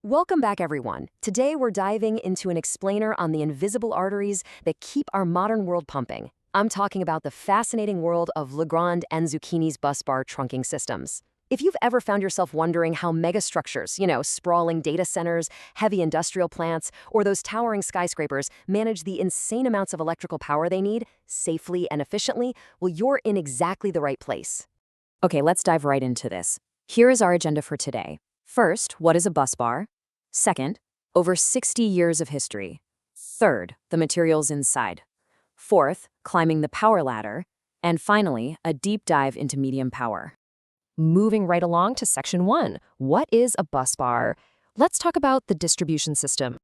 Welcome back, everyone. Today we're diving into an explainer on the invisible arteries that keep our modern world pumping. I'm talking about the fascinating world of Legrand and Zucchini's busbar trunking systems. If you've ever found yourself wondering how megastructures, sprawling data centers, heavy industrial plants, or those towering skyscrapers manage the insane amounts of electrical power they need safely and efficiently, well, you're in exactly the right place. Okay, let's dive right into this. Here is our agenda for today. First, what is a busbar? Second, over 60 years of history. Third, the materials inside. Fourth, climbing the power ladder. And finally, a deep dive into medium power. Moving right along to Section 1. What is a busbar? Let's talk about the distribution system.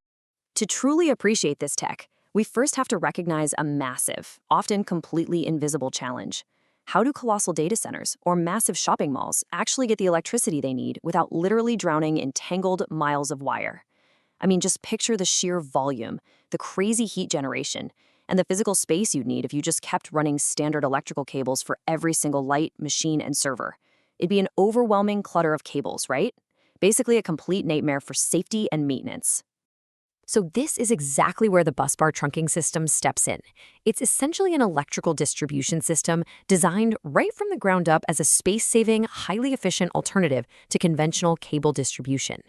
To truly appreciate this tech, we first have to recognize a massive, often completely invisible challenge. How do colossal data centers or massive shopping malls actually get the electricity they need without literally drowning in tangled miles of wire? I mean, just picture the sheer volume, the crazy heat generation, and the physical space you'd need if you just kept running standard electrical cables for every single light, machine, and server. It'd be an overwhelming clutter of cables, right? Basically a complete nightmare for safety and maintenance. So this is exactly where the busbar trunking system steps in. It's essentially an electrical distribution system designed right from the ground up as a space-saving, highly efficient alternative to conventional cable distribution.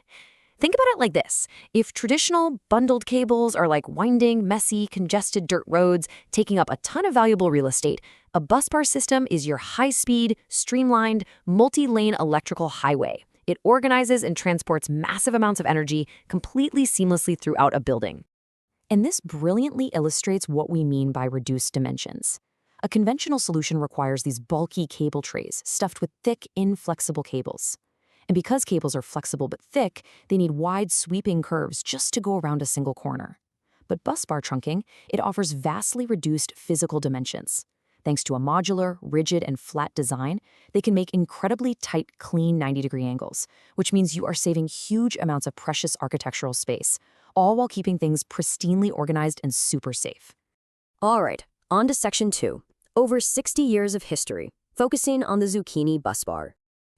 Think about it like this. If traditional bundled cables are like winding, messy, congested dirt roads taking up a ton of valuable real estate, a busbar system is your high-speed, streamlined, multi-lane electrical highway. It organizes and transports massive amounts of energy completely seamlessly throughout a building. And this brilliantly illustrates what we mean by reduced dimensions. A conventional solution requires these bulky cable trays stuffed with thick, inflexible cables. And because cables are flexible but thick, they need wide, sweeping curves just to go around a single corner. But busbar trunking, it offers vastly reduced physical dimensions. Thanks to a modular, rigid, and flat design, they can make incredibly tight, clean 90-degree angles, which means you are saving huge amounts of precious architectural space, all while keeping things pristinely organized and super safe. All right, on to Section 2. Over 60 years of history, focusing on the Zucchini busbar.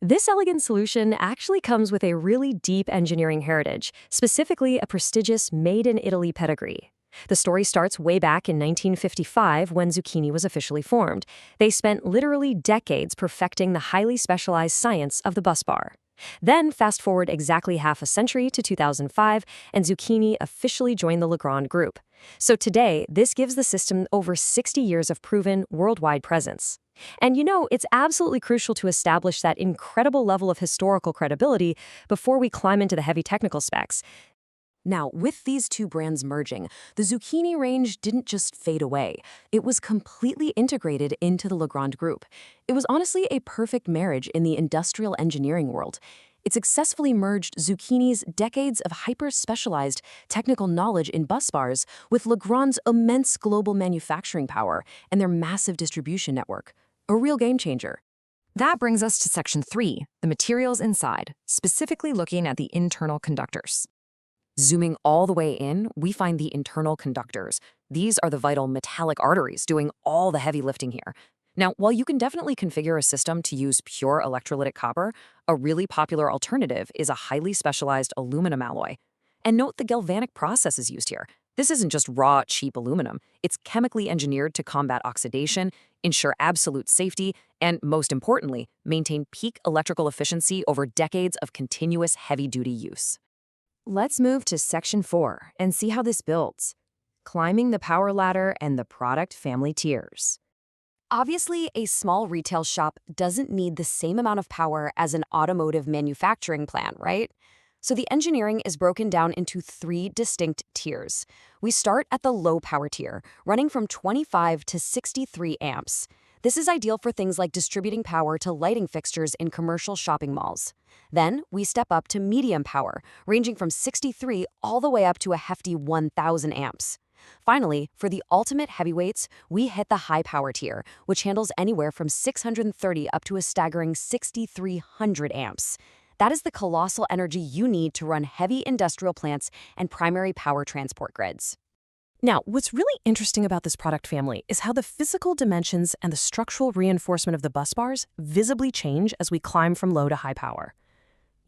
This elegant solution actually comes with a really deep engineering heritage, specifically a prestigious made-in-Italy pedigree. The story starts way back in 1955 when Zucchini was officially formed. They spent literally decades perfecting the highly specialized science of the busbar. Then, fast forward exactly half a century to 2005, and Zucchini officially joined the Legrand group. So today, this gives the system over 60 years of proven worldwide presence. And it's absolutely crucial to establish that incredible level of historical credibility before we climb into the heavy technical specs. Now, with these two brands merging, the Zucchini range didn't just fade away. It was completely integrated into the Legrand group. It was honestly a perfect marriage in the industrial engineering world. It successfully merged Zucchini's decades of hyper-specialized technical knowledge in busbars with Legrand's immense global manufacturing power and their massive distribution network. A real game changer. That brings us to Section 3, the materials inside, specifically looking at the internal conductors. Zooming all the way in, we find the internal conductors. These are the vital metallic arteries doing all the heavy lifting here. Now, while you can definitely configure a system to use pure electrolytic copper, a really popular alternative is a highly specialized aluminum alloy. And note the galvanic processes used here. This isn't just raw, cheap aluminum. It's chemically engineered to combat oxidation, ensure absolute safety, and most importantly, maintain peak electrical efficiency over decades of continuous heavy-duty use. Let's move to Section 4 and see how this builds. Climbing the power ladder and the product family tiers. Obviously, a small retail shop doesn't need the same amount of power as an automotive manufacturing plant, right? So the engineering is broken down into 3 distinct tiers. We start at the low power tier, running from 25 to 63 amps. This is ideal for things like distributing power to lighting fixtures in commercial shopping malls. Then, we step up to medium power, ranging from 63 all the way up to a hefty 1,000 amps. Finally, for the ultimate heavyweights, we hit the high power tier, which handles anywhere from 630 up to a staggering 6,300 amps. That is the colossal energy you need to run heavy industrial plants and primary power transport grids. Now, what's really interesting about this product family is how the physical dimensions and the structural reinforcement of the busbars visibly change as we climb from low to high power.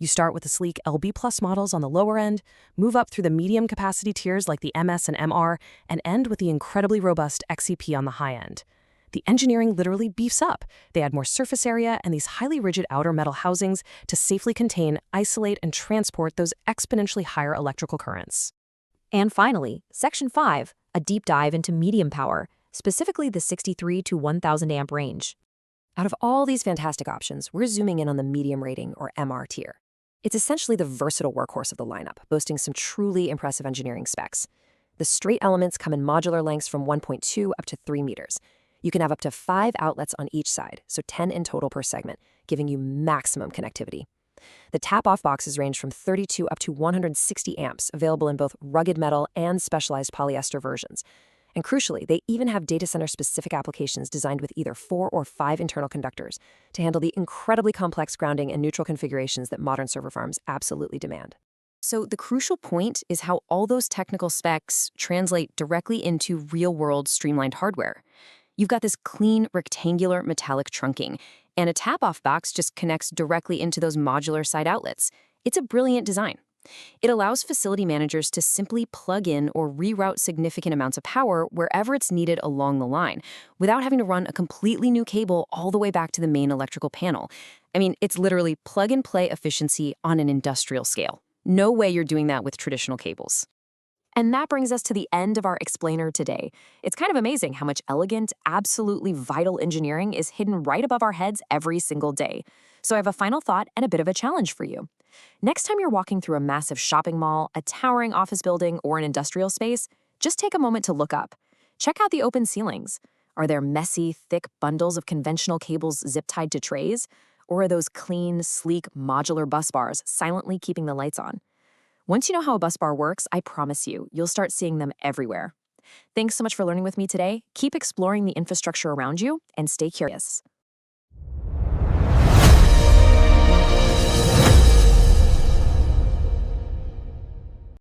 You start with the sleek LB Plus models on the lower end, move up through the medium capacity tiers like the MS and MR, and end with the incredibly robust XCP on the high end. The engineering literally beefs up. They add more surface area and these highly rigid outer metal housings to safely contain, isolate, and transport those exponentially higher electrical currents. And finally, Section 5, a deep dive into medium power, specifically the 63 to 1000 amp range. Out of all these fantastic options, we're zooming in on the medium rating, or MR tier. It's essentially the versatile workhorse of the lineup, boasting some truly impressive engineering specs. The straight elements come in modular lengths from 1.2 up to 3 meters. You can have up to 5 outlets on each side, so 10 in total per segment, giving you maximum connectivity. The tap-off boxes range from 32 up to 160 amps, available in both rugged metal and specialized polyester versions. And crucially, they even have data center-specific applications designed with either 4 or 5 internal conductors to handle the incredibly complex grounding and neutral configurations that modern server farms absolutely demand. So the crucial point is how all those technical specs translate directly into real-world streamlined hardware. You've got this clean, rectangular metallic trunking, and a tap-off box just connects directly into those modular side outlets. It's a brilliant design. It allows facility managers to simply plug in or reroute significant amounts of power wherever it's needed along the line, without having to run a completely new cable all the way back to the main electrical panel. I mean, it's literally plug-and-play efficiency on an industrial scale. No way you're doing that with traditional cables. And that brings us to the end of our explainer today. It's kind of amazing how much elegant, absolutely vital engineering is hidden right above our heads every single day. So I have a final thought and a bit of a challenge for you. Next time you're walking through a massive shopping mall, a towering office building, or an industrial space, just take a moment to look up. Check out the open ceilings. Are there messy, thick bundles of conventional cables zip-tied to trays? Or are those clean, sleek, modular bus bars silently keeping the lights on? Once you know how a bus bar works, I promise you'll start seeing them everywhere. Thanks so much for learning with me today. Keep exploring the infrastructure around you and stay curious.